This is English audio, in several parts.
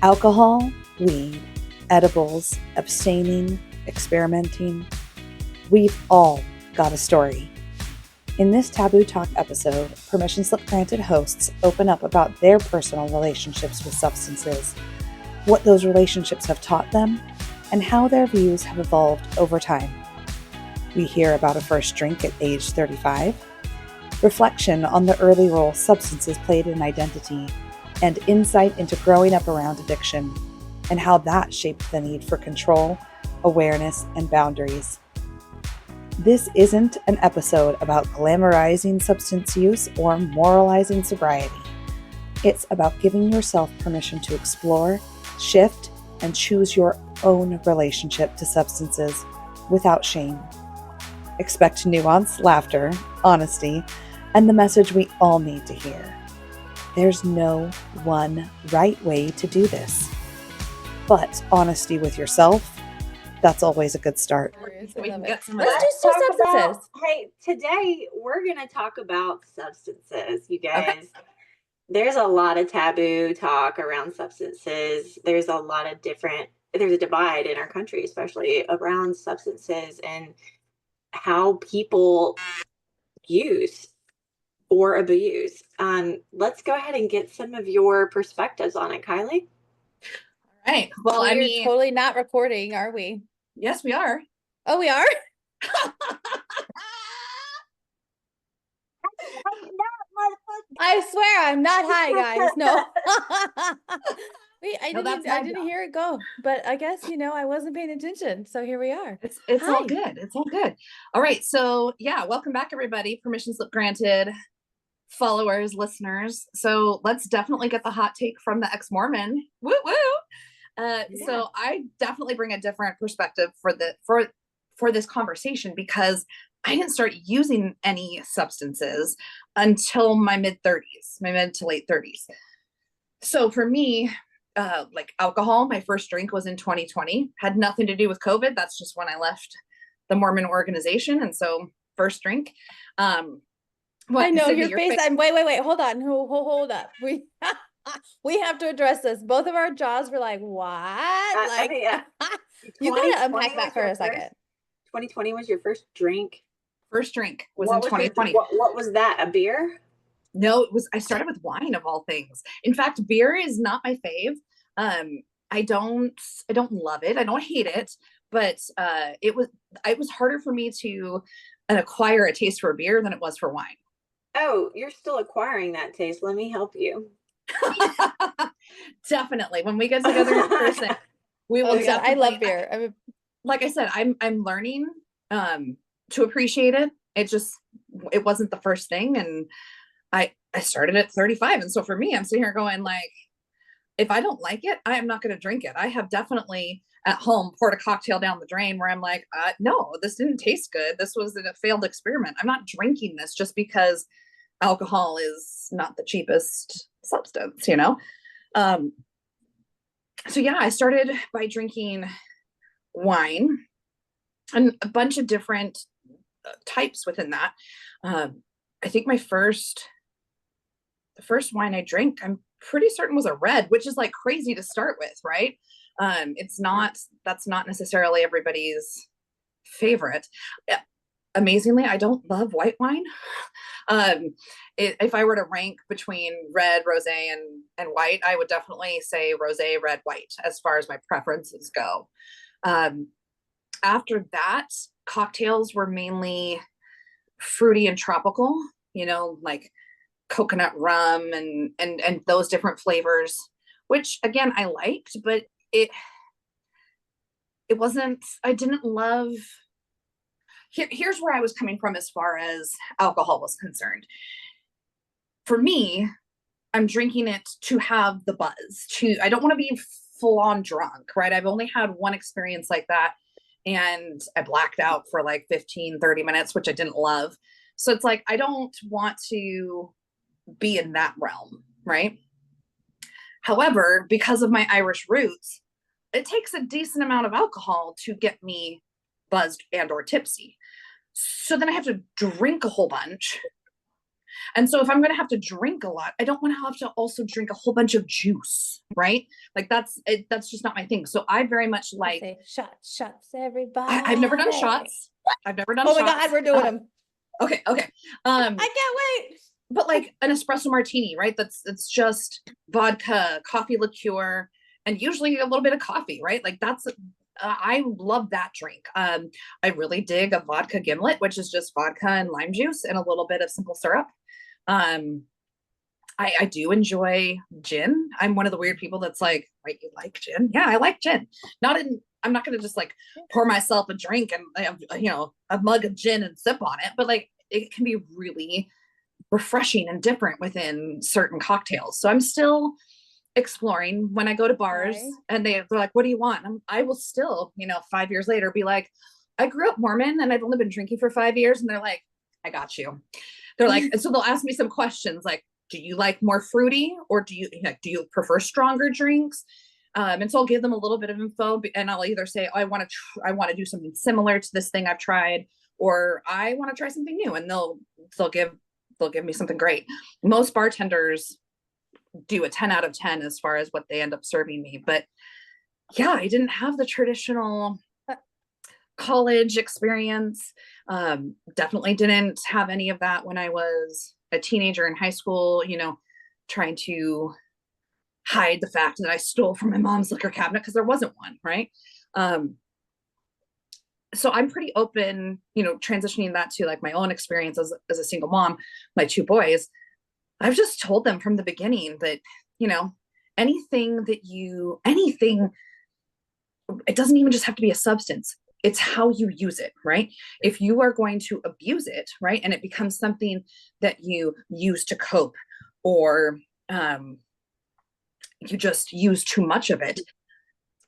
Alcohol, weed, edibles, abstaining, experimenting. We've all got a story. In this Taboo Talk episode, Permission Slip Granted hosts open up about their personal relationships with substances, what those relationships have taught them, and how their views have evolved over time. We hear about a first drink at age 35, reflection on the early role substances played in identity, and insight into growing up around addiction and how that shaped the need for control, awareness, and boundaries. This isn't an episode about glamorizing substance use or moralizing sobriety. It's about giving yourself permission to explore, shift, and choose your own relationship to substances without shame. Expect nuance, laughter, honesty, and the message we all need to hear. There's no one right way to do this. But honesty with yourself, that's always a good start. So we can get some Let's of just do substances. Hey, today we're going to talk about substances, you guys. Okay. There's a lot of taboo talk around substances. There's a divide in our country, especially around substances and how people use or abuse. Let's go ahead and get some of your perspectives on it, Kylie. All right. Well, I We're mean, totally not recording, are we? yes, we are. Oh, we are? I swear I'm not high, guys. No. Wait, I didn't hear it go. But I guess, I wasn't paying attention. So here we are. It's all Hi. good. It's all good. All right. So yeah, welcome back, everybody. Permission slip granted, followers, listeners. So let's definitely get the hot take from the ex-Mormon. Woo woo. So I definitely bring a different perspective for this conversation because I didn't start using any substances until my mid to late 30s. So for me, like alcohol, my first drink was in 2020, had nothing to do with COVID. That's just when I left the Mormon organization. And so first drink, I know your face. Wait, hold on. Hold up. We have to address this. Both of our jaws were like, what? You gotta unpack that for a second. 2020 was your first drink? First drink was in 2020. What was that? A beer? No, I started with wine of all things. In fact, beer is not my fave. I don't love it. I don't hate it, but it was harder for me to acquire a taste for beer than it was for wine. Oh, you're still acquiring that taste. Let me help you. Definitely. When we get together in person, we will. Yeah, I love beer. Like I said, I'm learning to appreciate it. It wasn't the first thing, and I started at 35, and so for me, I'm sitting here going like, if I don't like it, I am not going to drink it. I have definitely at home poured a cocktail down the drain where I'm like, no, this didn't taste good. This was a failed experiment. I'm not drinking this just because alcohol is not the cheapest substance, So yeah, I started by drinking wine and a bunch of different types within that. I think the first wine I drank, I'm pretty certain was a red, which is like crazy to start with, right? That's not necessarily everybody's favorite. Amazingly, I don't love white wine. If I were to rank between red, rosé, and white, I would definitely say rosé, red, white as far as my preferences go. After that, cocktails were mainly fruity and tropical, like coconut rum and those different flavors, which again I liked, but it wasn't. I didn't love. Here's where I was coming from as far as alcohol was concerned. For me, I'm drinking it to have the buzz. I don't want to be full on drunk, right? I've only had one experience like that, and I blacked out for like 15, 30 minutes, which I didn't love. So it's like, I don't want to be in that realm, right? However, because of my Irish roots, it takes a decent amount of alcohol to get me buzzed and or tipsy. So then I have to drink a whole bunch And so if I'm going to have to drink a lot, I don't want to have to also drink a whole bunch of juice, right? Like that's just not my thing. So I very much like shots, everybody. I've never done shots. I've never done shots. Oh my God, we're doing them. Okay. I can't wait. But like an espresso martini, right? It's just vodka, coffee liqueur, and usually a little bit of coffee, right? Like that's I love that drink. I really dig a vodka gimlet, which is just vodka and lime juice and a little bit of simple syrup. I do enjoy gin. I'm one of the weird people that's like, wait, you like gin? Yeah, I like gin. I'm not going to just like pour myself a drink and have, a mug of gin and sip on it, but like it can be really refreshing and different within certain cocktails. So I'm still exploring when I go to bars and they're like, what do you want? I will still, 5 years later be like, I grew up Mormon and I've only been drinking for 5 years. And they're like, I got you. They're like, and so they'll ask me some questions like, do you like more fruity or do you prefer stronger drinks? And so I'll give them a little bit of info and I'll either say, oh, I want to do something similar to this thing I've tried, or I want to try something new, and they'll give me something great. Most bartenders do a 10 out of 10 as far as what they end up serving me. But yeah, I didn't have the traditional college experience. Definitely didn't have any of that when I was a teenager in high school, trying to hide the fact that I stole from my mom's liquor cabinet because there wasn't one, right? So I'm pretty open, transitioning that to like my own experience as a single mom, my 2 boys. I've just told them from the beginning that, anything, it doesn't even just have to be a substance. It's how you use it, right? If you are going to abuse it, right, and it becomes something that you use to cope, or you just use too much of it,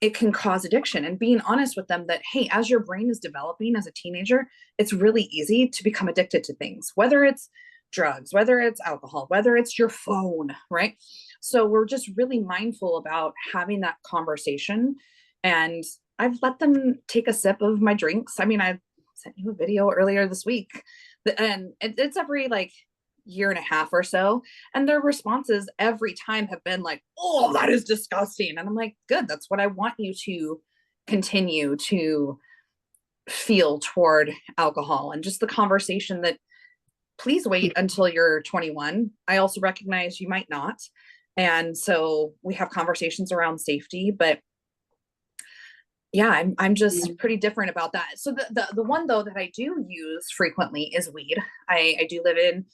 it can cause addiction. And being honest with them that, hey, as your brain is developing as a teenager, it's really easy to become addicted to things, whether it's drugs, whether it's alcohol, whether it's your phone, right? So we're just really mindful about having that conversation. And I've let them take a sip of my drinks. I mean, I sent you a video earlier this week, and it's every like year and a half or so. And their responses every time have been like, oh, that is disgusting. And I'm like, good, that's what I want you to continue to feel toward alcohol. And just the conversation that, please wait until you're 21. I also recognize you might not. And so we have conversations around safety, but yeah, I'm just pretty different about that. So the one though that I do use frequently is weed. I do live in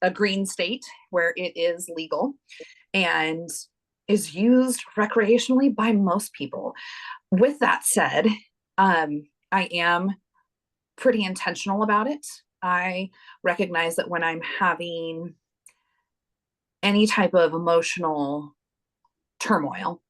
a green state where it is legal and is used recreationally by most people. With that said, I am pretty intentional about it. I recognize that when I'm having any type of emotional turmoil,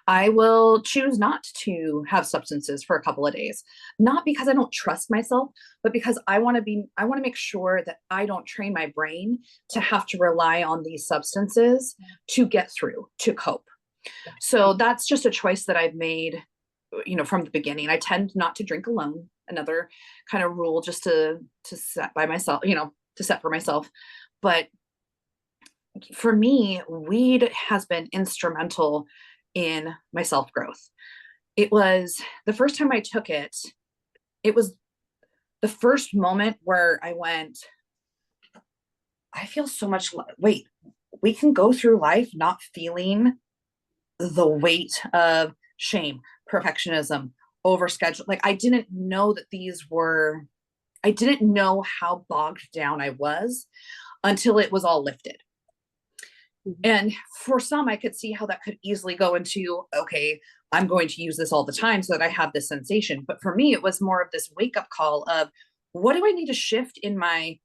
I will choose not to have substances for a couple of days, not because I don't trust myself, but because I want to make sure that I don't train my brain to have to rely on these substances to get through, to cope. So that's just a choice that I've made, from the beginning. I tend not to drink alone. Another kind of rule just to set by myself, to set for myself. But for me, weed has been instrumental in my self-growth. It was the first time I took it. It was the first moment where I went, I feel so much, wait, we can go through life not feeling the weight of shame, perfectionism, overschedule. Like I didn't know how bogged down I was until it was all lifted. And for some, I could see how that could easily go into, okay, I'm going to use this all the time so that I have this sensation. But for me, it was more of this wake up call of, what do I need to shift in my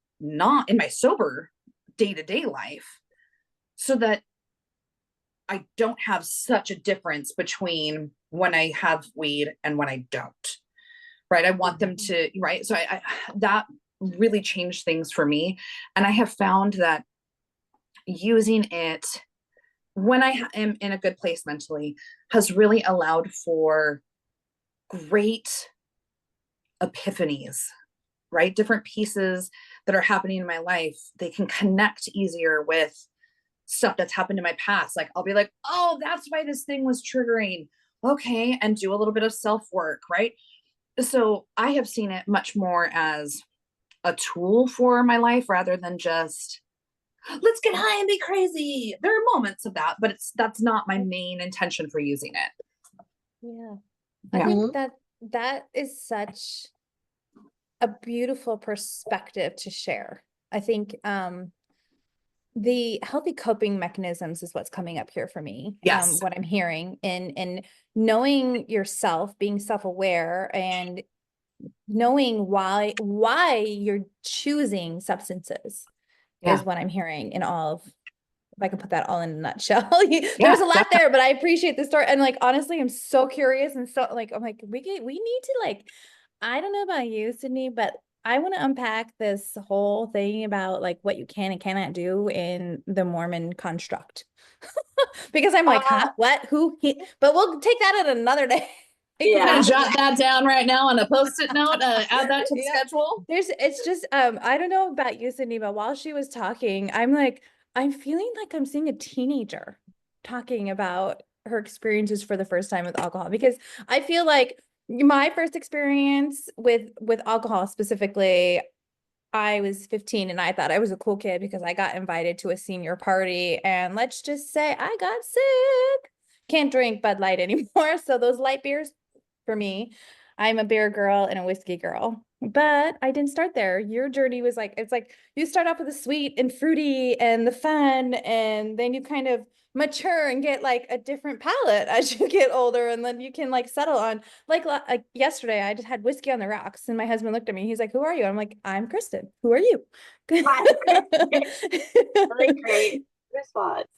sober day-to-day life so that I don't have such a difference between when I have weed and when I don't, right? I want them to, right? So I that really changed things for me. And I have found that using it when I am in a good place mentally has really allowed for great epiphanies, right? Different pieces that are happening in my life, they can connect easier with stuff that's happened in my past. Like I'll be like, oh, that's why this thing was triggering. Okay. And do a little bit of self-work, right? So I have seen it much more as a tool for my life rather than just let's get high and be crazy. There are moments of that, but that's not my main intention for using it. Yeah. I think that is such a beautiful perspective to share. I think the healthy coping mechanisms is what's coming up here for me. Yes. What I'm hearing and knowing yourself, being self-aware, and knowing why you're choosing substances is what I'm hearing in all of, if I can put that all in a nutshell. There's a lot there, but I appreciate the story. And like, honestly, I'm so curious. And so like, I'm like, we need to like, I don't know about you, Sydney, but I want to unpack this whole thing about like what you can and cannot do in the Mormon construct. Because I'm like, huh, what, who, but we'll take that at another day. Yeah, jot that down right now on a post-it note. Add that to the schedule. It's just I don't know about you, Sydney, but while she was talking, I'm feeling like I'm seeing a teenager talking about her experiences for the first time with alcohol, because I feel like my first experience with alcohol specifically, I was 15 and I thought I was a cool kid because I got invited to a senior party, and let's just say I got sick. Can't drink Bud Light anymore. So those light beers, for me, I'm a beer girl and a whiskey girl. But I didn't start there. Your journey was like, it's like you start off with the sweet and fruity and the fun, and then you kind of mature and get like a different palate as you get older, and then you can like settle on like yesterday I just had whiskey on the rocks, and my husband looked at me, he's like, who are you? I'm like, I'm Kristen. Who are you? Really great response.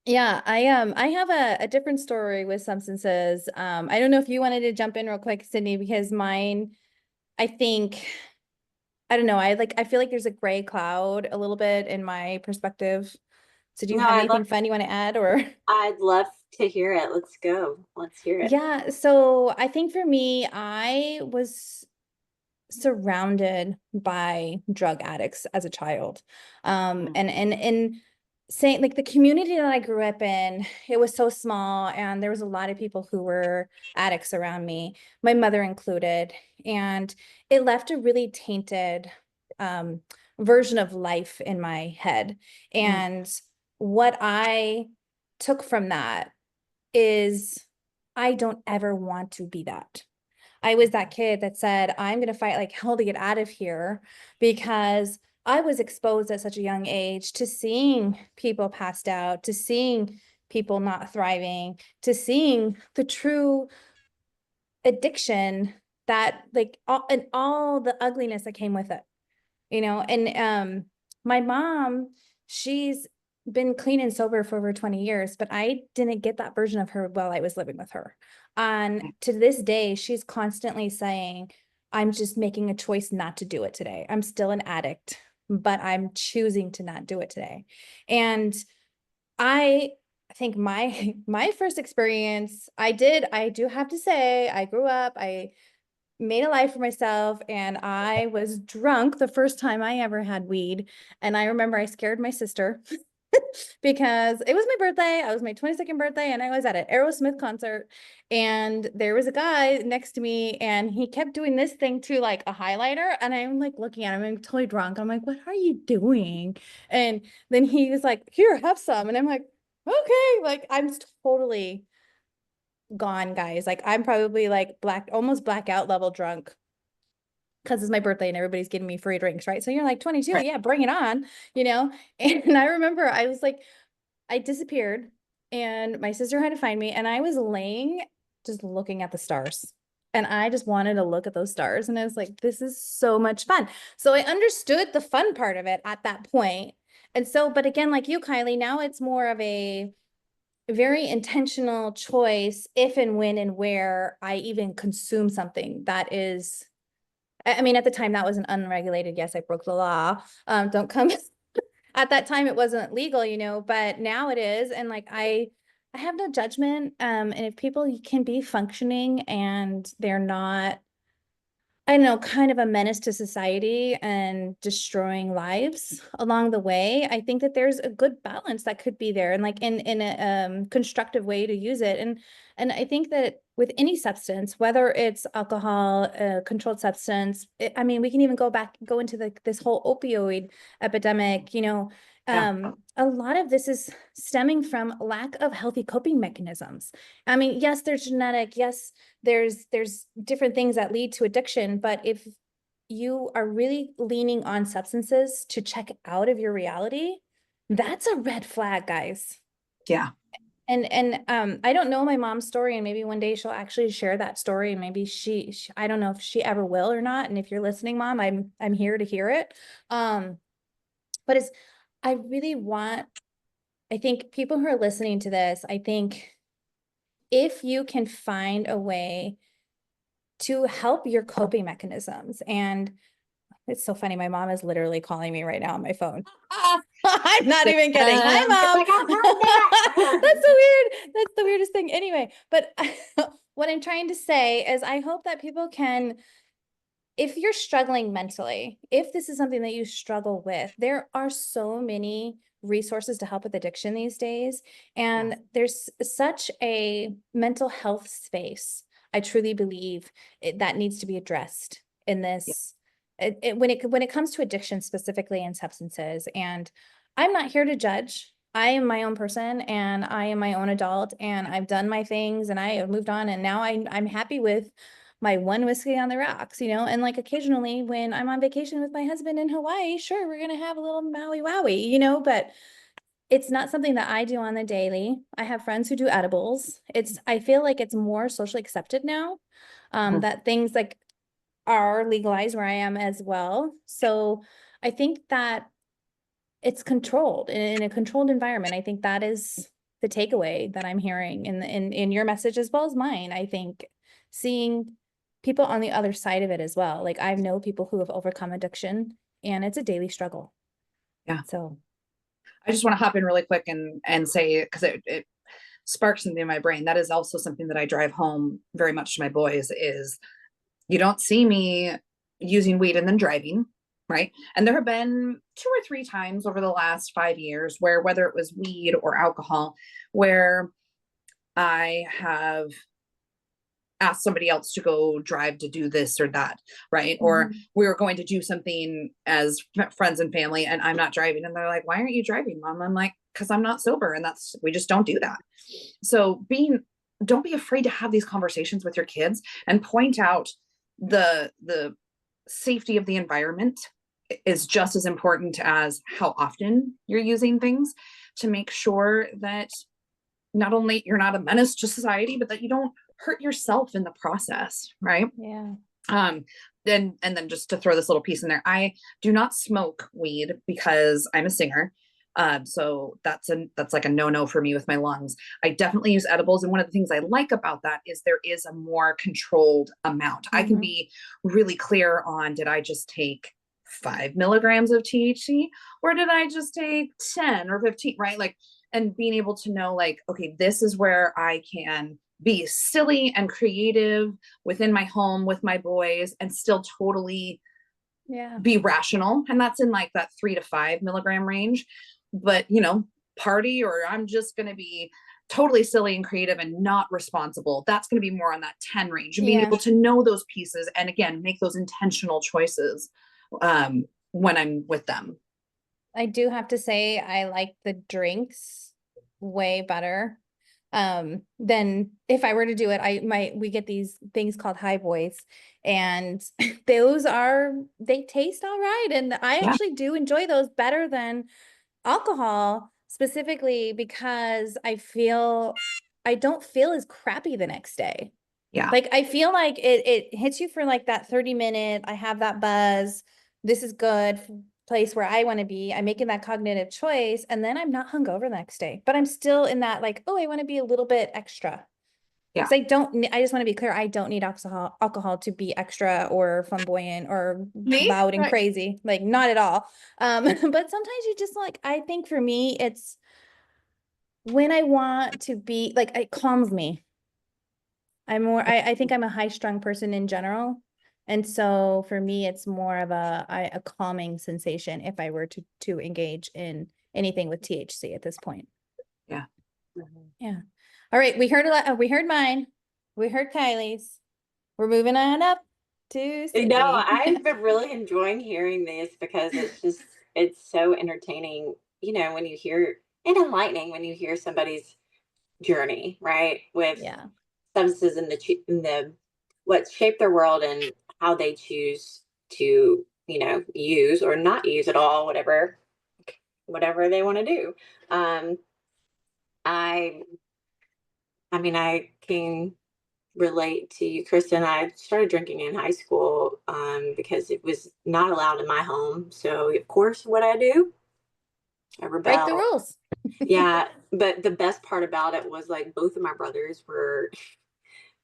Yeah, I have a different story with substances. I don't know if you wanted to jump in real quick, Sydney, because mine, I think, I don't know, I feel like there's a gray cloud a little bit in my perspective. So do you have anything fun you want to add, or? I'd love to hear it. Let's go. Let's hear it. Yeah, so I think for me, I was surrounded by drug addicts as a child. And saying like the community that I grew up in, it was so small, and there was a lot of people who were addicts around me, my mother included, and it left a really tainted version of life in my head. And what I took from that is I don't ever want to be that. I was that kid that said, I'm going to fight like hell to get out of here, because I was exposed at such a young age to seeing people passed out, to seeing people not thriving, to seeing the true addiction that like all the ugliness that came with it, and my mom, she's been clean and sober for over 20 years, but I didn't get that version of her while I was living with her. And to this day, she's constantly saying, I'm just making a choice not to do it today. I'm still an addict, but I'm choosing to not do it today. And I think my first experience, I do have to say, I grew up, I made a life for myself, and I was drunk the first time I ever had weed. And I remember I scared my sister because it was my birthday. I was my 22nd birthday, and I was at an Aerosmith concert, and there was a guy next to me, and he kept doing this thing to like a highlighter, and I'm like looking at him, I'm totally drunk. I'm like, what are you doing? And then he was like, here, have some. And I'm like, okay, like I'm totally gone, guys. Like I'm probably like almost blackout level drunk, because it's my birthday and everybody's giving me free drinks, right? So you're like 22, right. Yeah, bring it on, And I remember I was like, I disappeared, and my sister had to find me, and I was laying just looking at the stars. And I just wanted to look at those stars, and I was like, this is so much fun. So I understood the fun part of it at that point. And so, but again, like you, Kylie, now it's more of a very intentional choice if and when and where I even consume something that is, I mean, at the time that was an unregulated, yes, I broke the law. Don't come at that time, it wasn't legal, but now it is. And like, I have no judgment. And if people can be functioning and they're not, I don't know, kind of a menace to society and destroying lives along the way. I think that there's a good balance that could be there, and like in a constructive way to use it. And I think that with any substance, whether it's alcohol, a controlled substance, I mean, we can even go into this whole opioid epidemic, you know. A lot of this is stemming from lack of healthy coping mechanisms. I mean, yes, there's genetic, yes, there's different things that lead to addiction, but if you are really leaning on substances to check out of your reality, that's a red flag, guys. Yeah. And I don't know my mom's story, and maybe one day she'll actually share that story, and maybe she I don't know if she ever will or not. And if you're listening, Mom, I'm here to hear it. But I really want, I think people who are listening to this, I think if you can find a way to help your coping mechanisms. And it's so funny. My mom is literally calling me right now on my phone. I'm not even kidding. Hi, Mom. That's so weird. That's the weirdest thing. Anyway, but what I'm trying to say is I hope that people can, if you're struggling mentally, if this is something that you struggle with, there are so many resources to help with addiction these days. And there's such a mental health space, I truly believe, that needs to be addressed in this. When it comes to addiction specifically and substances. And I'm not here to judge. I am my own person, and I am my own adult, and I've done my things, and I have moved on, and now I'm happy with my one whiskey on the rocks, you know. And like occasionally when I'm on vacation with my husband in Hawaii, sure, we're gonna have a little Maui Wowie, you know, but it's not something that I do on the daily. I have friends who do edibles. I feel like it's more socially accepted now, that things like are legalized where I am as well. So I think that it's controlled in a controlled environment. I think that is the takeaway that I'm hearing in your message as well as mine. I think seeing people on the other side of it as well. Like I know people who have overcome addiction, and it's a daily struggle. Yeah. So I just want to hop in really quick and say, because it sparks something in my brain. That is also something that I drive home very much to my boys is you don't see me using weed and then driving, right? And there have been 2 or 3 times over the last 5 years where whether it was weed or alcohol, where I have asked somebody else to go drive to do this or that, right? Or we were going to do something as friends and family, and I'm not driving, and they're like, "Why aren't you driving, Mom?" I'm like, "Because I'm not sober, and we just don't do that." So don't be afraid to have these conversations with your kids and point out the safety of the environment is just as important as how often you're using things, to make sure that not only you're not a menace to society, but that you don't hurt yourself in the process, right? Yeah. And then just to throw this little piece in there, I do not smoke weed because I'm a singer. So that's like a no for me with my lungs. I definitely use edibles, and one of the things I like about that is there is a more controlled amount. I can be really clear on, did I just take 5 milligrams of THC, or did I just take 10 or 15, right? Like, and being able to know, like, okay, this is where I can be silly and creative within my home with my boys and still totally be rational. And that's in like that 3 to 5 milligram range. But, you know, party, or I'm just going to be totally silly and creative and not responsible, that's going to be more on that 10 range. And being able to know those pieces and again, make those intentional choices when I'm with them. I do have to say I like the drinks way better than if I were to do it. We get these things called high boys, and they taste all right, and I actually do enjoy those better than alcohol, specifically because I don't feel as crappy the next day. Like I feel like it hits you for like that 30-minute, I have that buzz, this is good place where I want to be. I'm making that cognitive choice, and then I'm not hungover the next day, but I'm still in that like, oh, I want to be a little bit extra. Yeah. I just want to be clear. I don't need alcohol to be extra or flamboyant or loud and crazy. Like not at all. But sometimes you just like, I think for me, it's when I want to be like, it calms me. I think I'm a high strung person in general. And so for me, it's more of a calming sensation if I were to engage in anything with THC at this point. Yeah. Yeah. All right. We heard a lot. We heard mine. We heard Kylie's. We're moving on up to Cindy. No, I've been really enjoying hearing this because it's so entertaining, when you hear, and enlightening when you hear somebody's journey, right? With substances in the what shaped their world and how they choose to, use or not use at all, whatever they want to do. I I mean, I can relate to you, Kristen. I started drinking in high school because it was not allowed in my home. So, of course, what I do, I break the rebel. rules. Yeah, but the best part about it was like both of my brothers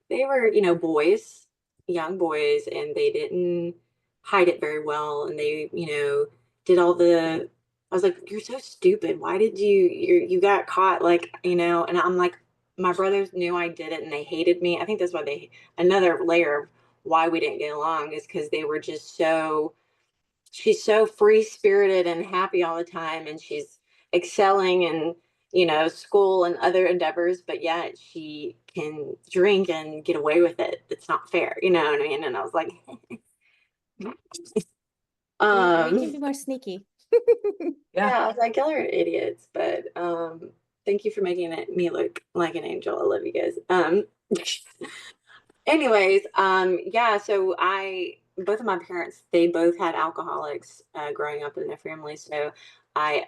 they were, boys, young boys, and they didn't hide it very well. And they, did all I was like, you're so stupid. Why did you got caught? Like, and I'm like, my brothers knew I did it and they hated me. I think that's why another layer of why we didn't get along is because they were just she's so free spirited and happy all the time. And she's excelling in, school and other endeavors, but yet she can drink and get away with it. It's not fair. You know what I mean? And I was like, we can be more sneaky. Yeah, I was like, y'all are idiots, but thank you for making me look like an angel. I love you guys. Anyways, yeah, so both of my parents, they both had alcoholics growing up in their family. So I,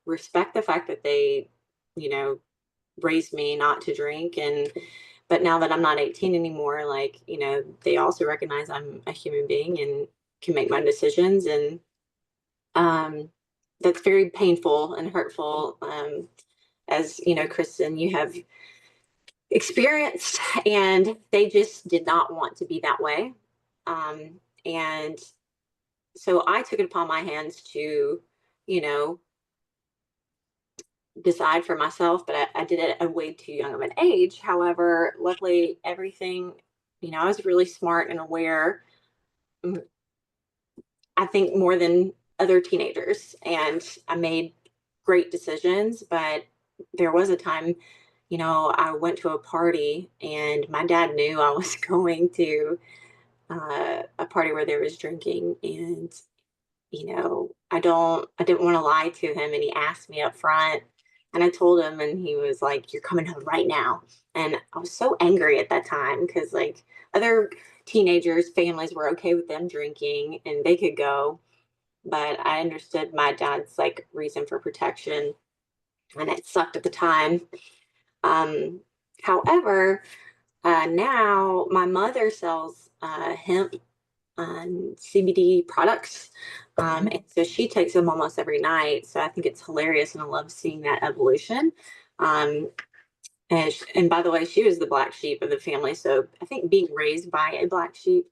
respect the fact that they, raised me not to drink. But now that I'm not 18 anymore, like, they also recognize I'm a human being and can make my decisions. And that's very painful and hurtful. As Kristen, you have experienced, and they just did not want to be that way. And so I took it upon my hands to, you know, decide for myself, but I did it at way too young of an age. However, luckily, everything, I was really smart and aware, I think more than other teenagers, and I made great decisions. But there was a time, I went to a party and my dad knew I was going to a party where there was drinking, and I didn't want to lie to him, and he asked me up front, and I told him, and he was like, "You're coming home right now." And I was so angry at that time because like other teenagers, families were okay with them drinking and they could go, but I understood my dad's like reason for protection, and it sucked at the time. Um, However, now my mother sells hemp CBD products. And so she takes them almost every night. So I think it's hilarious, and I love seeing that evolution. Um, and by the way, she was the black sheep of the family. So I think being raised by a black sheep,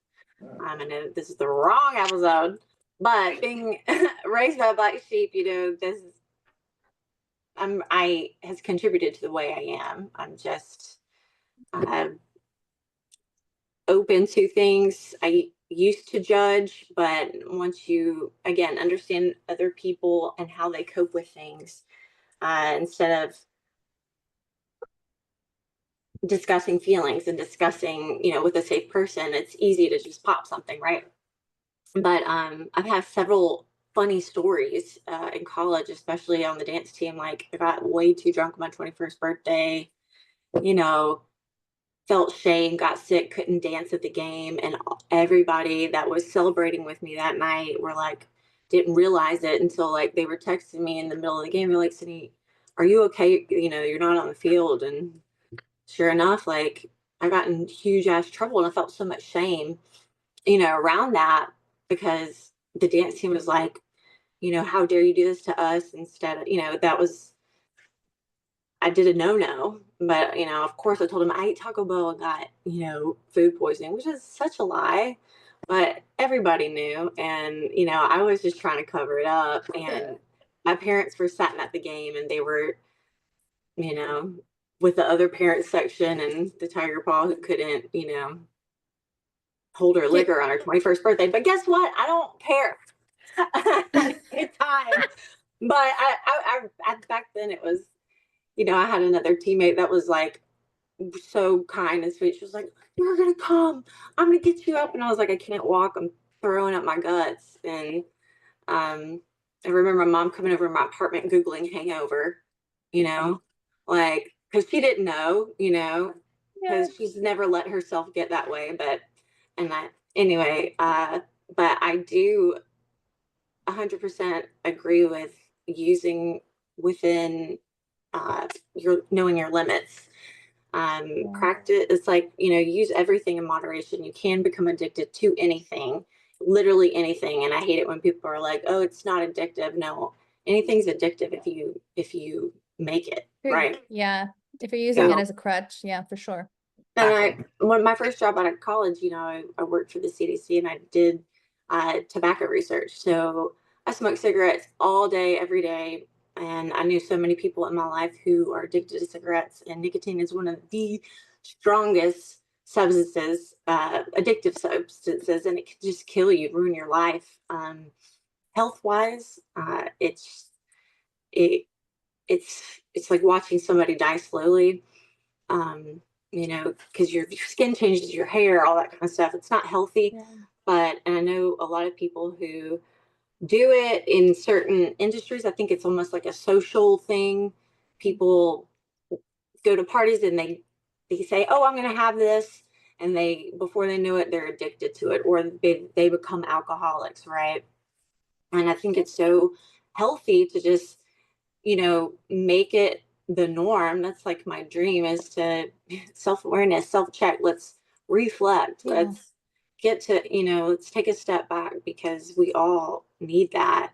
I know this is the wrong episode, but being raised by a black sheep, I has contributed to the way I am. I'm just uh, open to things. I used to judge, but once you again understand other people and how they cope with things, instead of discussing feelings and discussing, with a safe person, it's easy to just pop something, right? But I've had several funny stories in college, especially on the dance team. Like I got way too drunk on my 21st birthday, you know, felt shame, got sick, couldn't dance at the game. And everybody that was celebrating with me that night were like, didn't realize it until like they were texting me in the middle of the game. They're like, Sydney, are you okay? You're not on the field. And sure enough, like I got in huge ass trouble, and I felt so much shame, around that, because the dance team was like, how dare you do this to us? Instead of, that was, I did a no. But, of course I told him I ate Taco Bell and got, food poisoning, which is such a lie. But everybody knew. And, I was just trying to cover it up. And my parents were sitting at the game, and they were, you know, with the other parents section and the Tiger Paw who couldn't, hold her liquor on her 21st birthday. But guess what? I don't care. Good time. But I back then it was, I had another teammate that was like so kind and sweet. She was like, "You're gonna come. I'm gonna get you up." And I was like, "I can't walk. I'm throwing up my guts." And I remember my mom coming over to my apartment Googling hangover, like, because she didn't know, because she's never let herself get that way. Anyway, but I do 100% agree with using within your knowing your limits. Practice, it's like, use everything in moderation. You can become addicted to anything, literally anything. And I hate it when people are like, "Oh, it's not addictive." No, anything's addictive if you make it right. Yeah, if you're using it as a crutch, yeah, for sure. And when my first job out of college, I worked for the CDC and I did tobacco research. So I smoked cigarettes all day, every day. And I knew so many people in my life who are addicted to cigarettes. And nicotine is one of the strongest substances, addictive substances, and it can just kill you, ruin your life. Health wise, it, it's like watching somebody die slowly. Because your skin changes, your hair, all that kind of stuff. It's not healthy. Yeah. And I know a lot of people who do it in certain industries. I think it's almost like a social thing. People go to parties and they say, "Oh, I'm going to have this," and before they know it, they're addicted to it, or they become alcoholics, right? And I think it's so healthy to just make it the norm. That's like my dream, is to self-awareness, self-check. Let's reflect. Yeah. Let's get to, let's take a step back, because we all need that.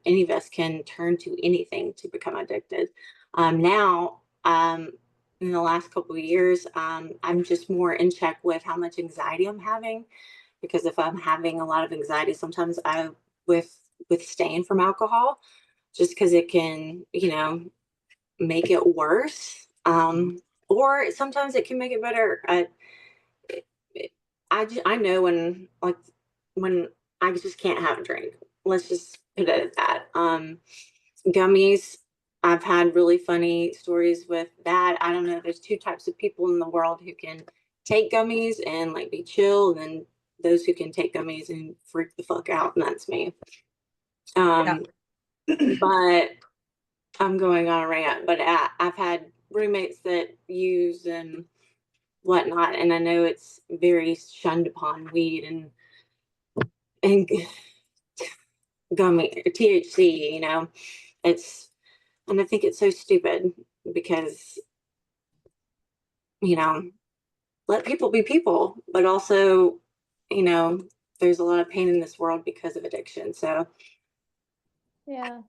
Any of us can turn to anything to become addicted. Now, in the last couple of years, I'm just more in check with how much anxiety I'm having, because if I'm having a lot of anxiety, sometimes with staying from alcohol, just because it can, make it worse. Or sometimes it can make it better. I know when I just can't have a drink. Let's just put it at that. Gummies, I've had really funny stories with that. I don't know. There's two types of people in the world who can take gummies and like be chill, and then those who can take gummies and freak the fuck out, and that's me. But I'm going on a rant, but I've had roommates that use and whatnot, and I know it's very shunned upon, weed and gummy THC. And I think it's so stupid, because let people be people, but also there's a lot of pain in this world because of addiction. So yeah.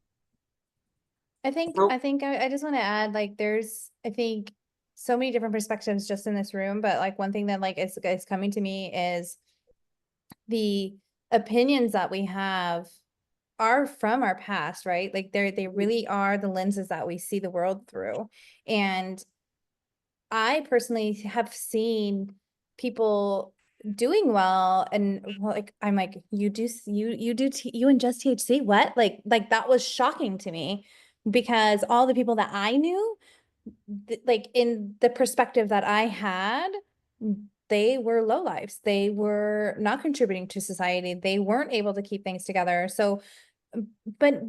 I think I just want to add, like, there's, I think, so many different perspectives just in this room, but like one thing that like is coming to me is the opinions that we have are from our past, right? Like they really are the lenses that we see the world through. And I personally have seen people doing well, and like I'm like, you ingest THC? What? Like that was shocking to me, because all the people that I knew, like in the perspective that I had, they were lowlifes. They were not contributing to society. They weren't able to keep things together. So, but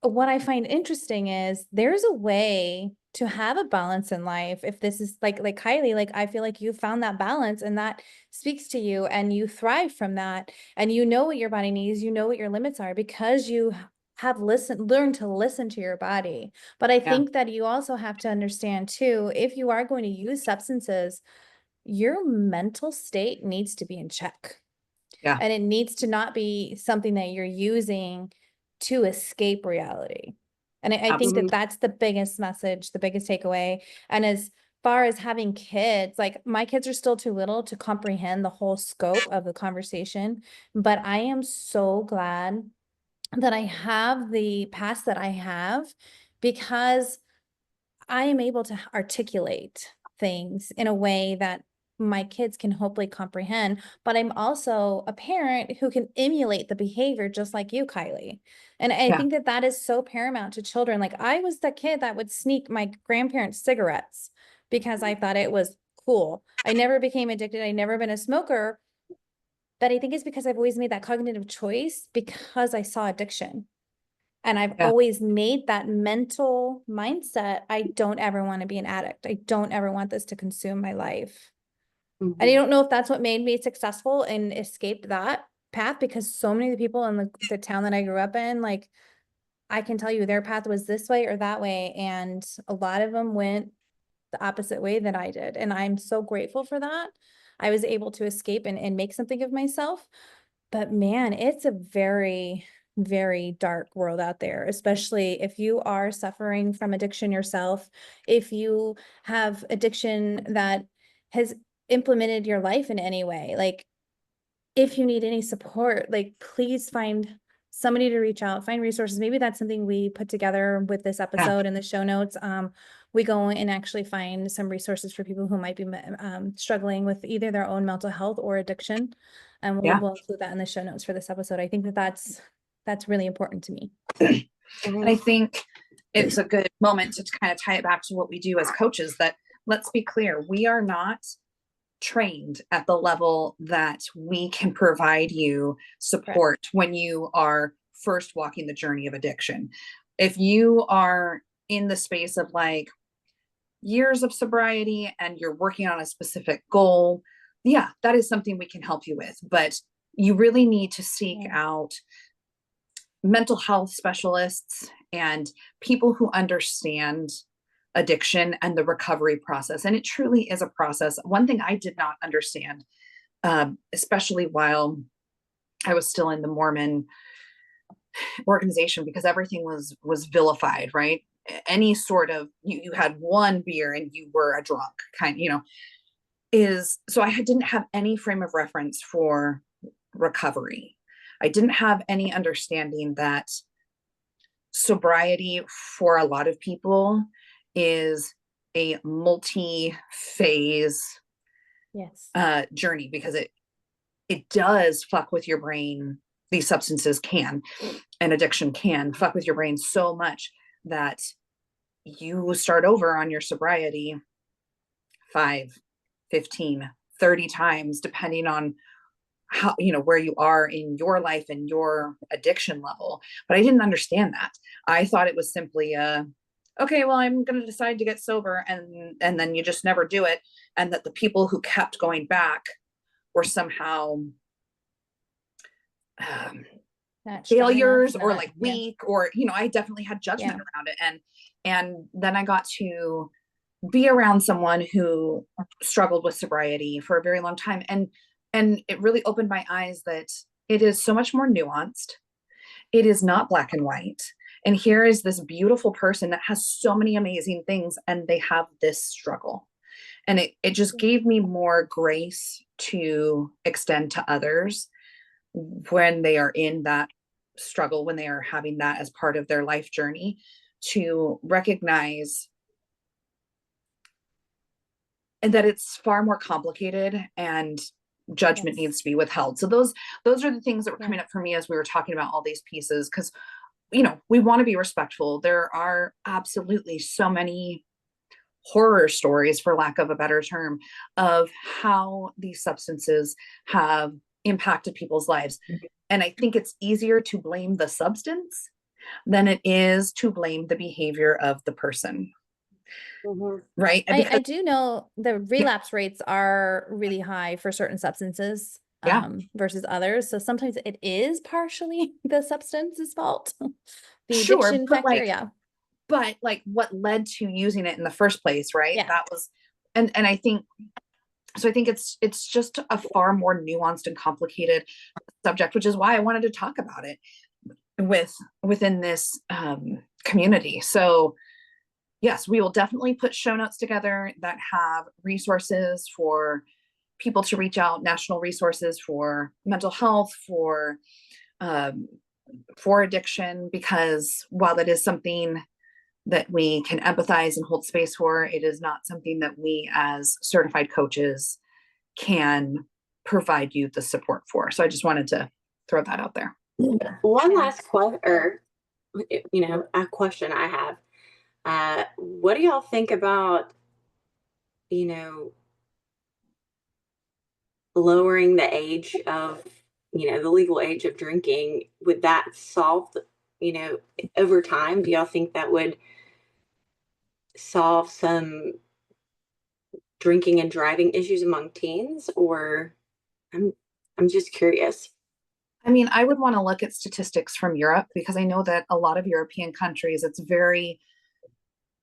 what I find interesting is there's a way to have a balance in life. If this is like Kylie, like I feel like you found that balance, and that speaks to you, and you thrive from that, and you know what your body needs, you know what your limits are, because you have learned to listen to your body. But I think that you also have to understand too, if you are going to use substances, your mental state needs to be in check. Yeah. And it needs to not be something that you're using to escape reality. And I think that that's the biggest message, the biggest takeaway. And as far as having kids, like my kids are still too little to comprehend the whole scope of the conversation, but I am so glad that I have the past that I have, because I am able to articulate things in a way that my kids can hopefully comprehend, but I'm also a parent who can emulate the behavior just like you, Kylie. And I think that that is so paramount to children. Like I was the kid that would sneak my grandparents' cigarettes because I thought it was cool. I never became addicted. I never been a smoker, but I think it's because I've always made that cognitive choice because I saw addiction. And I've always made that mental mindset. I don't ever want to be an addict. I don't ever want this to consume my life. And I don't know if that's what made me successful and escaped that path, because so many of the people in the town that I grew up in, like, I can tell you their path was this way or that way. And a lot of them went the opposite way that I did. And I'm so grateful for that. I was able to escape and make something of myself. But man, it's a very, very dark world out there, especially if you are suffering from addiction yourself, if you have addiction that has implemented your life in any way. Like, if you need any support, like, please find somebody to reach out, find resources. Maybe that's something we put together with this episode in the show notes. We go and actually find some resources for people who might be struggling with either their own mental health or addiction. And we'll include that in the show notes for this episode. I think that that's really important to me. And I think it's a good moment to kind of tie it back to what we do as coaches, that let's be clear, we are not trained at the level that we can provide you support when you are first walking the journey of addiction. If you are in the space of like years of sobriety and you're working on a specific goal, that is something we can help you with. But you really need to seek out mental health specialists and people who understand addiction and the recovery process. And it truly is a process. One thing I did not understand, especially while I was still in the Mormon organization, because everything was vilified, right? Any sort of, you had one beer and you were a drunk kind, so I didn't have any frame of reference for recovery. I didn't have any understanding that sobriety for a lot of people is a multi-phase journey, because it does fuck with your brain. These substances can, and addiction can fuck with your brain so much that you start over on your sobriety 5, 15, 30 times, depending on how, where you are in your life and your addiction level. But I didn't understand that. I thought it was simply okay, well, I'm going to decide to get sober, and then you just never do it. And that the people who kept going back were somehow failures or like weak, or, I definitely had judgment around it. And then I got to be around someone who struggled with sobriety for a very long time. And it really opened my eyes that it is so much more nuanced. It is not black and white. And here is this beautiful person that has so many amazing things, and they have this struggle. And it just gave me more grace to extend to others when they are in that struggle, when they are having that as part of their life journey, to recognize and that it's far more complicated and judgment needs to be withheld. So those are the things that were coming up for me as we were talking about all these pieces, because we want to be respectful. There are absolutely so many horror stories, for lack of a better term, of how these substances have impacted people's lives. And I think it's easier to blame the substance than it is to blame the behavior of the person. Right. I do know the relapse rates are really high for certain substances versus others. So sometimes it is partially the substance's fault. The addiction factor, but like what led to using it in the first place, right? That was, and I think, so I think it's just a far more nuanced and complicated subject, which is why I wanted to talk about it within this community. So yes, we will definitely put show notes together that have resources for people to reach out, national resources for mental health, for addiction, because while that is something that we can empathize and hold space for, it is not something that we as certified coaches can provide you the support for. So I just wanted to throw that out there. One last question, or a question I have. What do y'all think about, lowering the age of, the legal age of drinking? Would that solve, over time? Do y'all think that would solve some drinking and driving issues among teens? Or I'm just curious. I mean, I would want to look at statistics from Europe, because I know that a lot of European countries, it's very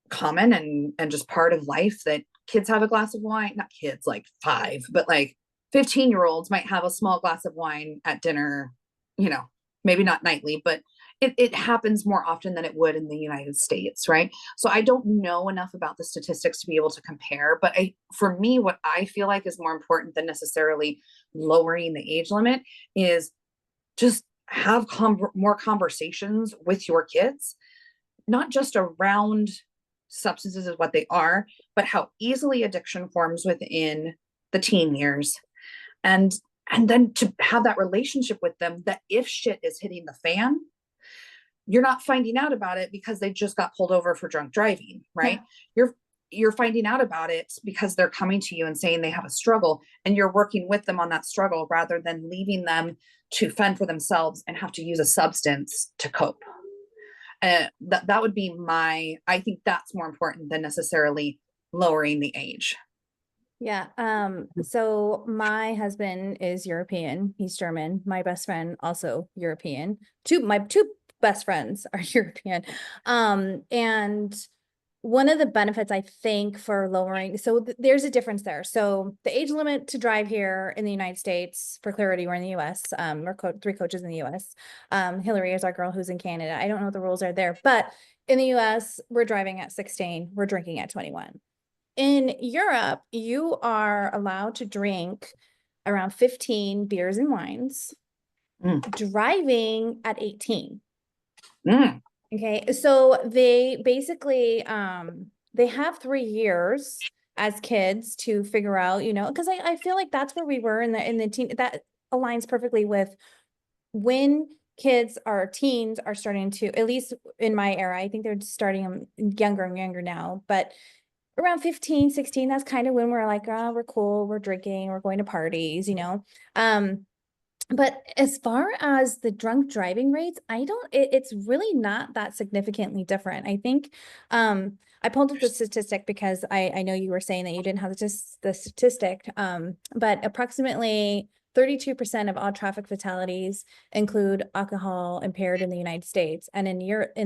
common and just part of life that kids have a glass of wine. Not kids like 5, but like 15-year-olds might have a small glass of wine at dinner, maybe not nightly, but it happens more often than it would in the United States, right? So I don't know enough about the statistics to be able to compare, but for me, what I feel like is more important than necessarily lowering the age limit is just have more conversations with your kids, not just around substances is what they are, but how easily addiction forms within the teen years. And then to have that relationship with them, that if shit is hitting the fan, you're not finding out about it because they just got pulled over for drunk driving, right? Yeah. You're finding out about it because they're coming to you and saying they have a struggle, and you're working with them on that struggle rather than leaving them to fend for themselves and have to use a substance to cope. That would be I think that's more important than necessarily lowering the age. Yeah. So my husband is European. He's German. My best friend also European. My two best friends are European. And one of the benefits, I think, for lowering, so there's a difference there. So the age limit to drive here in the United States, for clarity, we're in the US, we're 3 coaches in the US. Hillary is our girl who's in Canada. I don't know what the rules are there, but in the US, we're driving at 16, we're drinking at 21. In Europe, you are allowed to drink around 15 beers and wines, driving at 18. Okay, so they basically, they have 3 years as kids to figure out, because I feel like that's where we were in the teen. That aligns perfectly with when teens are starting to, at least in my era, I think they're starting younger and younger now, but around 15, 16, that's kind of when we're like, oh, we're cool, we're drinking, we're going to parties, But as far as the drunk driving rates, it's really not that significantly different. I think, I pulled up the statistic because I know you were saying that you didn't have the statistic, but approximately 32% of all traffic fatalities include alcohol impaired in the United States. And in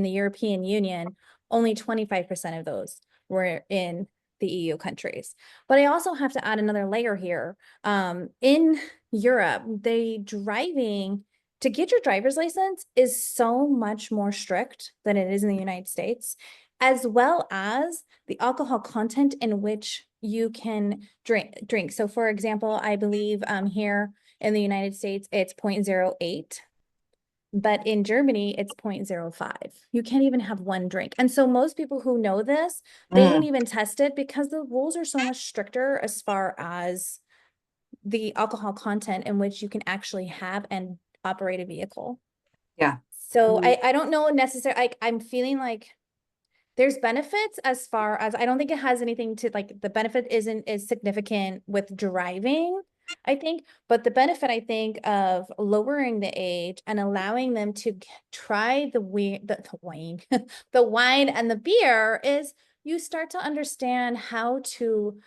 the European Union, only 25% of those were in the EU countries. But I also have to add another layer here. In Europe, to get your driver's license is so much more strict than it is in the United States, as well as the alcohol content in which you can drink. So for example, I believe here in the United States, it's 0.08. But in Germany, it's 0.05. You can't even have one drink. And so most people who know this, they don't even test it because the rules are so much stricter as far as the alcohol content in which you can actually have and operate a vehicle. Yeah. So I don't know necessarily, I'm feeling like there's benefits as far as, I don't think it has anything to like, the benefit isn't as significant with driving, I think, but the benefit, I think, of lowering the age and allowing them to try the wine, the wine and the beer is you start to understand how to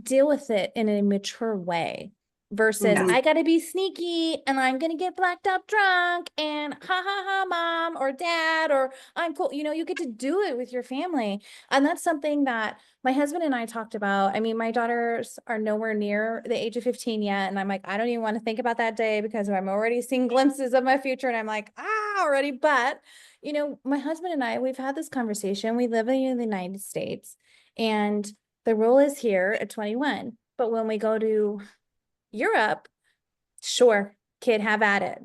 deal with it in a mature way versus I gotta be sneaky and I'm gonna get blacked up drunk and ha ha ha mom or dad or I'm cool. You get to do it with your family. And that's something that my husband and I talked about. I mean, my daughters are nowhere near the age of 15 yet. And I'm like, I don't even want to think about that day because I'm already seeing glimpses of my future. And I'm like, already. But, my husband and I, we've had this conversation. We live in the United States and the rule is here at 21. But when we go to Europe, sure, kid, have at it.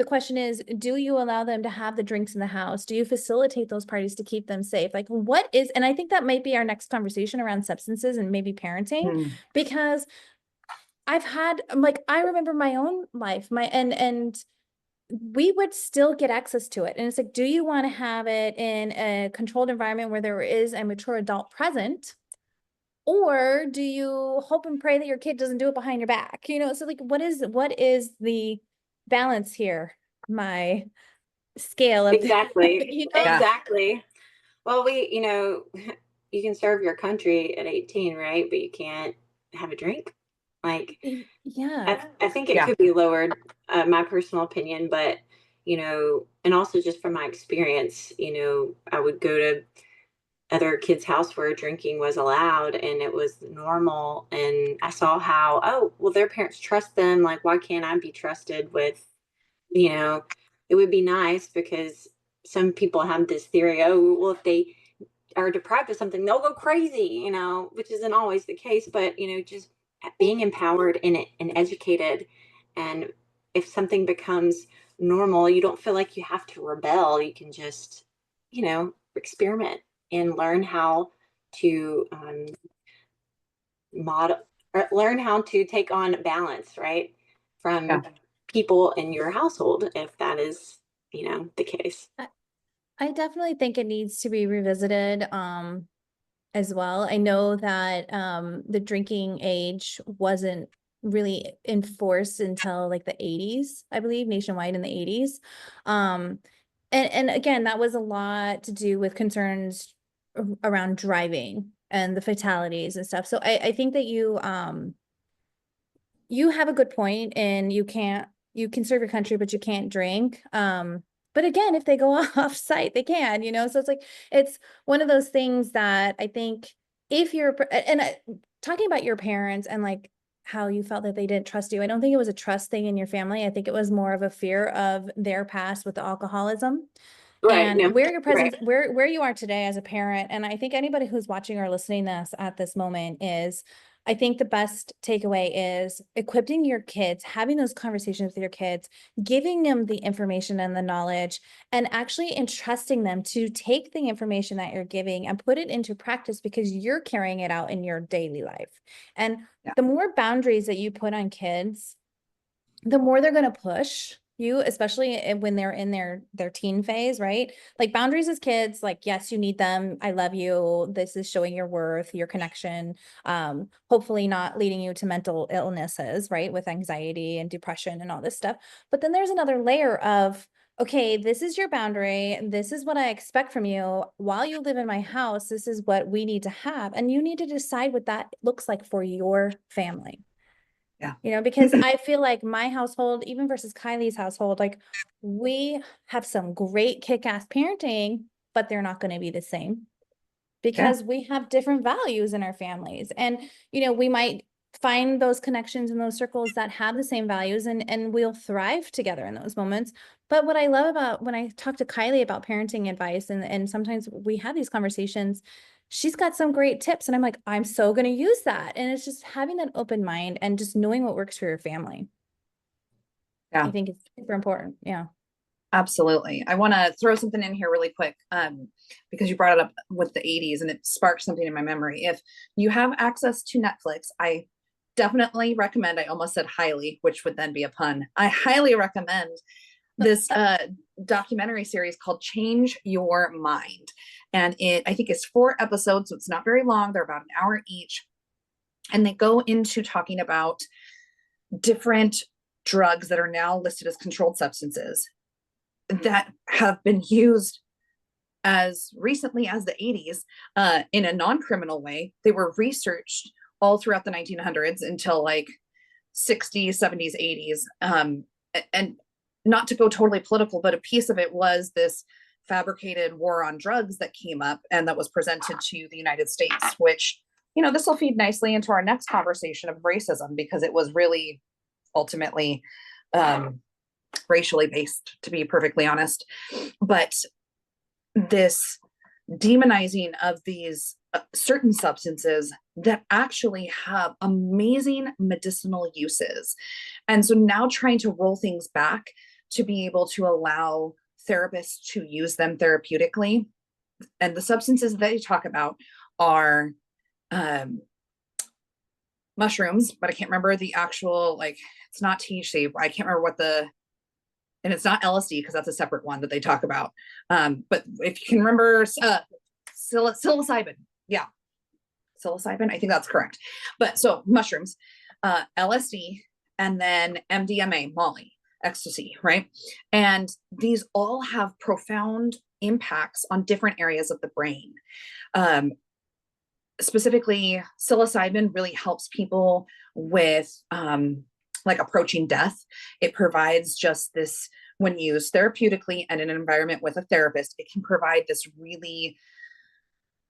the question is, do you allow them to have the drinks in the house? Do you facilitate those parties to keep them safe? Like what is, and I think that might be our next conversation around substances and maybe parenting, because I've had, like, I remember my own life, and we would still get access to it. And it's like, do you want to have it in a controlled environment where there is a mature adult present? Or do you hope and pray that your kid doesn't do it behind your back? So like, what is the balance here? My scale of exactly. Exactly. Well, you can serve your country at 18, right? But you can't have a drink. Like, yeah, I think it could be lowered, my personal opinion, but, and also just from my experience, I would go to other kids' house where drinking was allowed and it was normal. And I saw how, oh, well, their parents trust them. Like, why can't I be trusted with, it would be nice because some people have this theory, oh, well, if they are deprived of something, they'll go crazy, which isn't always the case, but, just being empowered in it and educated. And if something becomes normal, you don't feel like you have to rebel. You can just, experiment and learn how to learn how to take on balance, right? From people in your household, if that is, the case. I definitely think it needs to be revisited as well. I know that the drinking age wasn't really enforced until like the 80s, I believe, nationwide in the 80s. And again, that was a lot to do with concerns around driving and the fatalities and stuff. So I think that you have a good point, and you can serve your country, but you can't drink. But again, if they go off site, they can, so it's like, it's one of those things that I think if you're, and talking about your parents and like how you felt that they didn't trust you, I don't think it was a trust thing in your family. I think it was more of a fear of their past with the alcoholism. Right. And where your presence, where you are today as a parent. And I think anybody who's watching or listening to us at this moment is, I think the best takeaway is equipping your kids, having those conversations with your kids, giving them the information and the knowledge, and actually entrusting them to take the information that you're giving and put it into practice, because you're carrying it out in your daily life. And the more boundaries that you put on kids, the more they're going to push you, especially when they're in their teen phase, right? Like boundaries as kids, like, yes, you need them. I love you. This is showing your worth, your connection, hopefully not leading you to mental illnesses, right? With anxiety and depression and all this stuff. But then there's another layer of, okay, this is your boundary. This is what I expect from you. While you live in my house, this is what we need to have. And you need to decide what that looks like for your family. Yeah. Because I feel like my household, even versus Kylie's household, like we have some great kick-ass parenting, but they're not going to be the same because we have different values in our families. And, we might find those connections in those circles that have the same values, and we'll thrive together in those moments. But what I love about when I talk to Kylie about parenting advice, and sometimes we have these conversations, she's got some great tips, and I'm like, I'm so going to use that. And it's just having that open mind and just knowing what works for your family. Yeah. I think it's super important. Yeah. Absolutely. I want to throw something in here really quick, because you brought it up with the 80s and it sparked something in my memory. If you have access to Netflix, I definitely recommend, I almost said highly, which would then be a pun. I highly recommend this documentary series called Change Your Mind. And I think it's 4 episodes, so it's not very long. They're about an hour each. And they go into talking about different drugs that are now listed as controlled substances that have been used as recently as the 80s in a non-criminal way. They were researched all throughout the 1900s until like 60s, 70s, 80s. And not to go totally political, but a piece of it was this fabricated war on drugs that came up and that was presented to the United States, which, this will feed nicely into our next conversation of racism, because it was really ultimately racially based, to be perfectly honest. But this demonizing of these certain substances that actually have amazing medicinal uses. And so now trying to roll things back to be able to allow therapists to use them therapeutically. And the substances that you talk about are mushrooms, but I can't remember the actual, like, it's not THC. I can't remember and it's not LSD because that's a separate one that they talk about. But if you can remember, psilocybin. Yeah. Psilocybin. I think that's correct. But so mushrooms, LSD, and then MDMA, Molly, ecstasy, right? And these all have profound impacts on different areas of the brain. Specifically, psilocybin really helps people with like approaching death. It provides just this, when used therapeutically and in an environment with a therapist, it can provide this really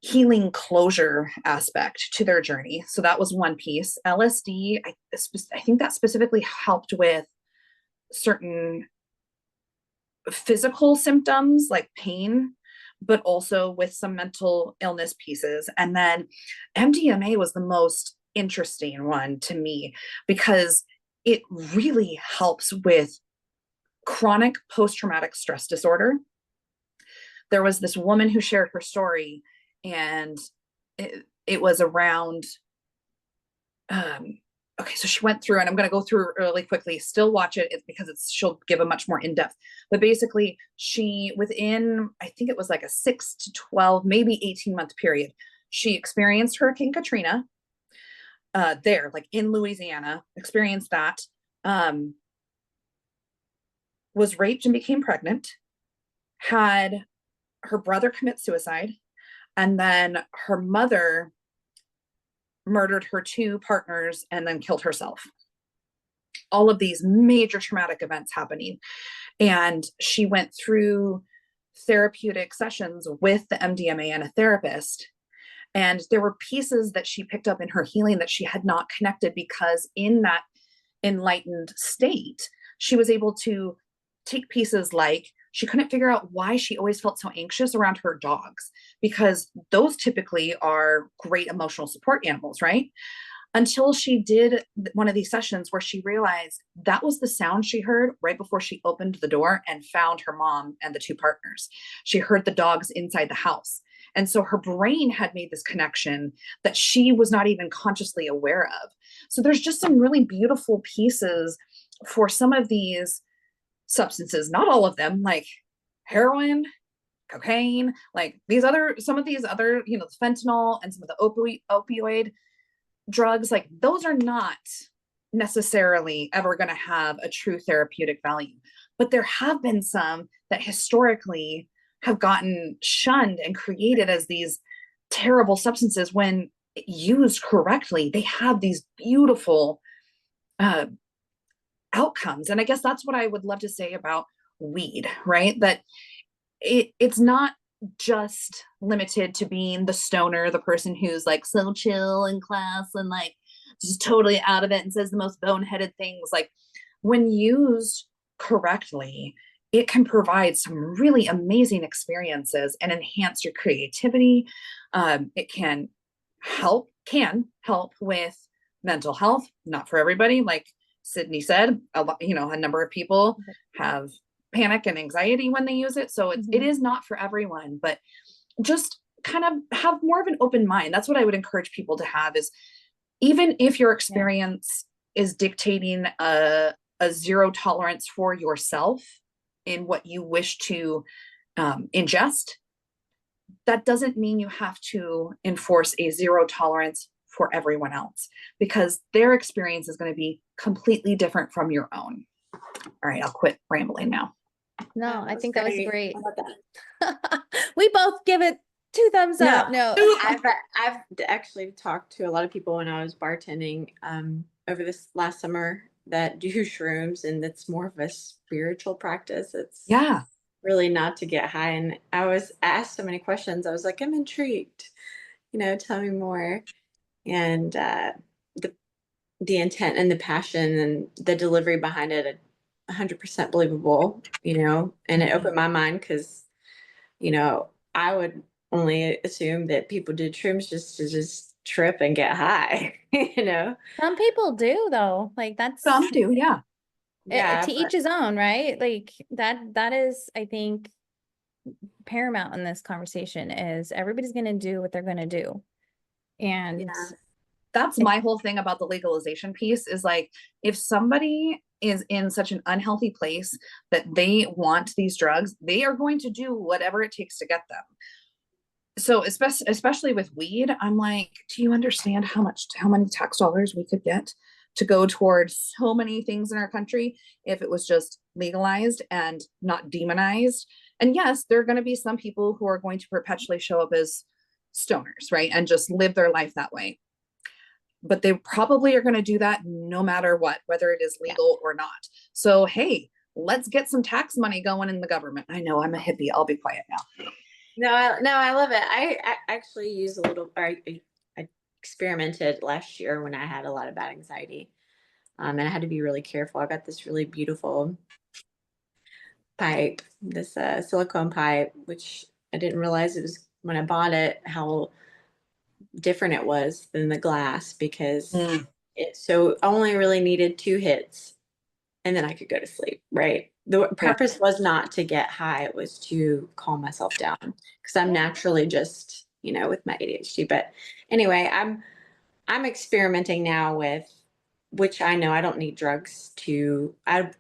healing closure aspect to their journey. So that was one piece. LSD, I think that specifically helped with certain physical symptoms like pain, but also with some mental illness pieces. And then MDMA was the most interesting one to me because it really helps with chronic post-traumatic stress disorder. There was this woman who shared her story, and it was around, okay, so she went through, and I'm going to go through really quickly, still watch it because she'll give a much more in-depth, but basically she, within, I think it was like a 6 to 12, maybe 18-month period, she experienced Hurricane Katrina there, like in Louisiana, experienced that, was raped and became pregnant, had her brother commit suicide, and then her mother murdered her 2 partners and then killed herself. All of these major traumatic events happening. And she went through therapeutic sessions with the MDMA and a therapist. And there were pieces that she picked up in her healing that she had not connected, because in that enlightened state, she was able to take pieces like, she couldn't figure out why she always felt so anxious around her dogs, because those typically are great emotional support animals, right? Until she did one of these sessions where she realized that was the sound she heard right before she opened the door and found her mom and the 2 partners. She heard the dogs inside the house. And so her brain had made this connection that she was not even consciously aware of. So there's just some really beautiful pieces for some of these substances, not all of them, like heroin, cocaine, like some of these other, fentanyl and some of the opioid drugs, like those are not necessarily ever going to have a true therapeutic value. But there have been some that historically have gotten shunned and created as these terrible substances. When used correctly, they have these beautiful outcomes. And I guess that's what I would love to say about weed, right? That it's not just limited to being the stoner, the person who's like so chill in class and like just totally out of it and says the most boneheaded things. Like, when used correctly, it can provide some really amazing experiences and enhance your creativity. It can help with mental health. Not for everybody, like Sydney said, a number of people have panic and anxiety when they use it. So it is not for everyone, but just kind of have more of an open mind. That's what I would encourage people to have, is even if your experience is dictating a zero tolerance for yourself in what you wish to ingest, that doesn't mean you have to enforce a zero tolerance for everyone else, because their experience is going to be completely different from your own. All right, I'll quit rambling now. No, I think that was great. We both give it 2 thumbs up. No, I've actually talked to a lot of people when I was bartending over this last summer that do shrooms, and it's more of a spiritual practice. It's really not to get high. And I was asked so many questions. I was like, I'm intrigued. Tell me more. And the intent and the passion and the delivery behind it, 100% believable. And it opened my mind, because I would only assume that people did shrooms just to trip and get high. Some people do, though. Like, that's some do, yeah. to each his own, right? Like that is, I think, paramount in this conversation is everybody's going to do what they're going to do. And that's my whole thing about the legalization piece is like, if somebody is in such an unhealthy place that they want these drugs, they are going to do whatever it takes to get them. So especially with weed, I'm like, do you understand how many tax dollars we could get to go towards so many things in our country if it was just legalized and not demonized? And yes, there are going to be some people who are going to perpetually show up as stoners, right? And just live their life that way. But they probably are going to do that no matter what, whether it is legal or not. So, hey, let's get some tax money going in the government. I know I'm a hippie. I'll be quiet now. No, I love it. I actually use a little, I experimented last year when I had a lot of bad anxiety. And I had to be really careful. I got this really beautiful pipe, this silicone pipe, which I didn't realize it was when I bought it, how different it was than the glass, because it only really needed 2 hits and then I could go to sleep, right? The purpose was not to get high. It was to calm myself down because I'm naturally just, with my ADHD. But anyway, I'm experimenting now with, which I know I don't need drugs I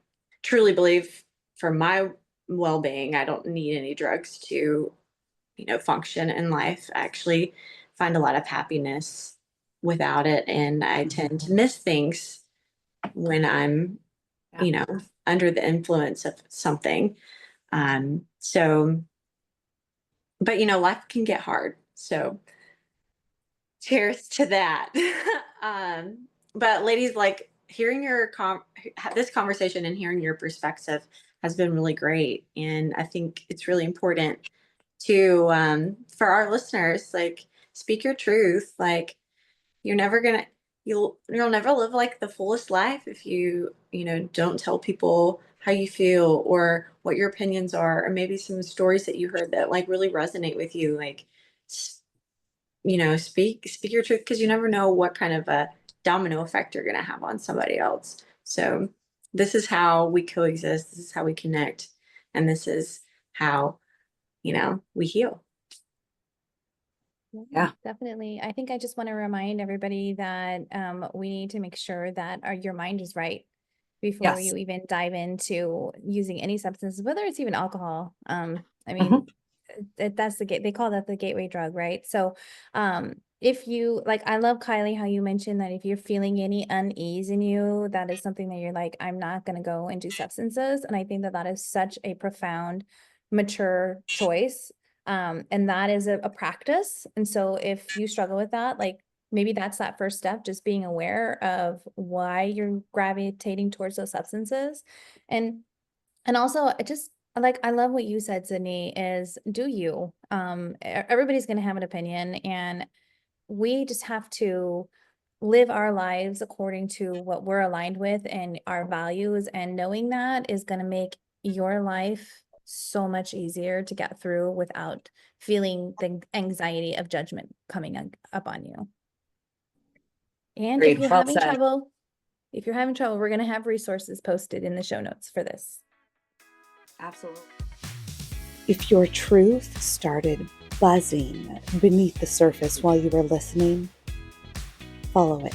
truly believe for my well-being, I don't need any drugs to, function in life. I actually find a lot of happiness without it. And I tend to miss things when I'm, under the influence of something. But life can get hard. So cheers to that. But ladies, like hearing this conversation and hearing your perspective has been really great. And I think it's really important to, for our listeners, like speak your truth. Like you'll never live like the fullest life if you don't tell people how you feel or what your opinions are, or maybe some stories that you heard that like really resonate with you. Like, speak your truth, because you never know what kind of a domino effect you're going to have on somebody else. So this is how we coexist. This is how we connect. And this is how, we heal. Yeah, definitely. I think I just want to remind everybody that we need to make sure that your mind is right before you even dive into using any substance, whether it's even alcohol. I mean, that's they call that the gateway drug, right? So if you I love, Kylie, how you mentioned that if you're feeling any unease in you, that is something that you're like, I'm not going to go and do substances. And I think that is such a profound, mature choice. And that is a practice. And so if you struggle with that, maybe that's that first step, just being aware of why you're gravitating towards those substances. And also I love what you said, Sydney, is do you, everybody's going to have an opinion, and we just have to live our lives according to what we're aligned with and our values. And knowing that is going to make your life so much easier to get through without feeling the anxiety of judgment coming up on you. And if you're having trouble, we're going to have resources posted in the show notes for this. Absolutely. If your truth started buzzing beneath the surface while you were listening, follow it.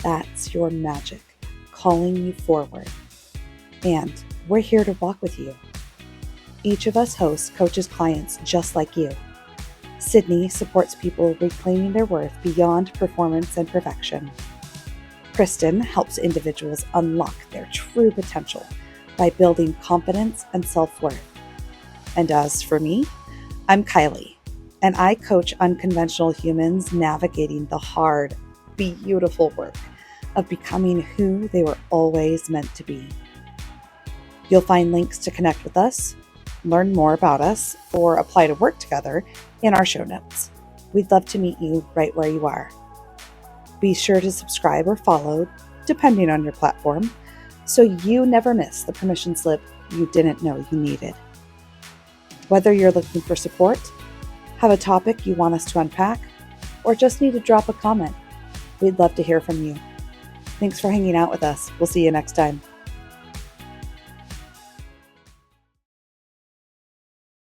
That's your magic calling you forward. And we're here to walk with you. Each of us hosts coaches clients just like you. Sydney supports people reclaiming their worth beyond performance and perfection. Kristen helps individuals unlock their true potential by building confidence and self-worth. And as for me, I'm Kylie, and I coach unconventional humans navigating the hard, beautiful work of becoming who they were always meant to be. You'll find links to connect with us, learn more about us, or apply to work together in our show notes. We'd love to meet you right where you are. Be sure to subscribe or follow, depending on your platform, so you never miss the permission slip you didn't know you needed. Whether you're looking for support, have a topic you want us to unpack, or just need to drop a comment, we'd love to hear from you. Thanks for hanging out with us. We'll see you next time.